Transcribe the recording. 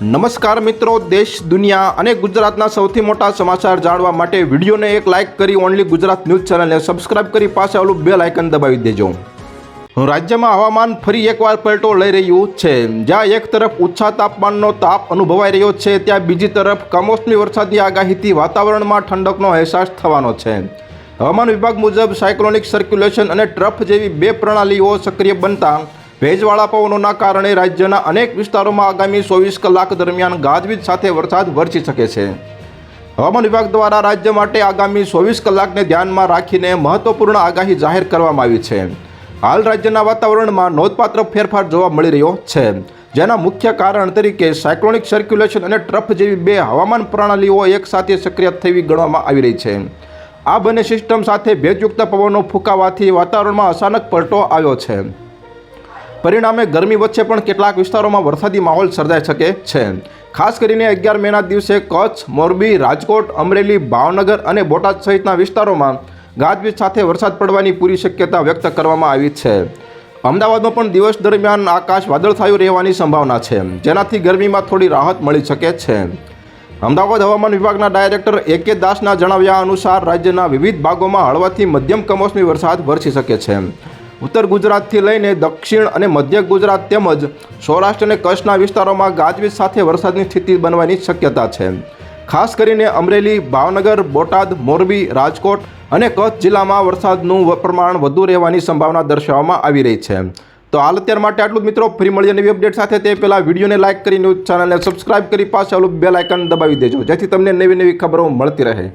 નમસ્કાર મિત્રો, દેશ દુનિયા અને ગુજરાતના સૌથી મોટા સમાચાર જાણવા માટે વિડીયોને એક લાઇક કરી ઓનલી ગુજરાત ન્યૂઝ ચેનલને સબસ્ક્રાઇબ કરી પાસે આવેલું બેલ આઇકન દબાવી દેજો। રાજ્યમાં હવામાન ફરી એકવાર પલટો લઈ રહ્યું છે। જ્યાં એક તરફ ઊંચા તાપમાનનો તાપ અનુભવાઈ રહ્યો છે, ત્યાં બીજી તરફ કમોસમી વરસાદની આગાહીથી વાતાવરણમાં ઠંડકનો અહેસાસ થવાનો છે। હવામાન વિભાગ મુજબ સાયક્લોનિક સર્ક્યુલેશન અને ટ્રફ જેવી બે પ્રણાલીઓ સક્રિય બનતા ભેજવાળા પવનોના કારણે રાજ્યના અનેક વિસ્તારોમાં આગામી 24 કલાક દરમિયાન ગાજવીજ સાથે વરસાદ વરસી શકે છે। હવામાન વિભાગ દ્વારા રાજ્ય માટે આગામી 24 કલાકને ધ્યાનમાં રાખીને મહત્વપૂર્ણ આગાહી જાહેર કરવામાં આવી છે। હાલ રાજ્યના વાતાવરણમાં નોંધપાત્ર ફેરફાર જોવા મળી રહ્યો છે, જેના મુખ્ય કારણ તરીકે સાયક્લોનિક સર્ક્યુલેશન અને ટ્રફ જેવી બે હવામાન પ્રણાલીઓ એકસાથે સક્રિય થવી ગણવામાં આવી રહી છે। આ બંને સિસ્ટમ સાથે ભેજયુક્ત પવનો ફૂંકાવાથી વાતાવરણમાં અચાનક પલટો આવ્યો છે। પરિણામે ગરમી વચ્ચે પણ કેટલાક વિસ્તારોમાં વરસાદી માહોલ સર્જાઈ શકે છે। ખાસ કરીને 11 મેના દિવસે કચ્છ, મોરબી, રાજકોટ, અમરેલી, ભાવનગર અને બોટાદ સહિતના વિસ્તારોમાં ગાજવીજ સાથે વરસાદ પડવાની પૂરી શક્યતા વ્યક્ત કરવામાં આવી છે। અમદાવાદમાં પણ દિવસ દરમિયાન આકાશ વાદળછાયું રહેવાની સંભાવના છે, જેનાથી ગરમીમાં થોડી રાહત મળી શકે છે। અમદાવાદ હવામાન વિભાગના ડાયરેક્ટર AK દાસના જણાવ્યા અનુસાર રાજ્યના વિવિધ ભાગોમાં હળવાથી મધ્યમ કમોસમી વરસાદ વરસી શકે છે। ઉત્તર ગુજરાતથી લઈને દક્ષિણ અને મધ્ય ગુજરાત તેમજ સૌરાષ્ટ્ર અને કચ્છના વિસ્તારોમાં ગાજવીજ સાથે વરસાદની સ્થિતિ બનવાની શક્યતા છે। ખાસ કરીને અમરેલી, ભાવનગર, બોટાદ, મોરબી, રાજકોટ અને કચ્છ જિલ્લામાં વરસાદનું પ્રમાણ વધુ રહેવાની સંભાવના દર્શાવવામાં આવી રહી છે। તો હાલ અત્યાર માટે આટલું જ મિત્રો। ફરી મળીએ નવી અપડેટ સાથે। તે પહેલાં વિડીયોને લાઇક કરી ન્યૂઝ ચેનલને સબસ્ક્રાઇબ કરી પાસે આવેલું બેલ આઇકન દબાવી દેજો, જેથી તમને નવી નવી ખબરો મળતી રહે।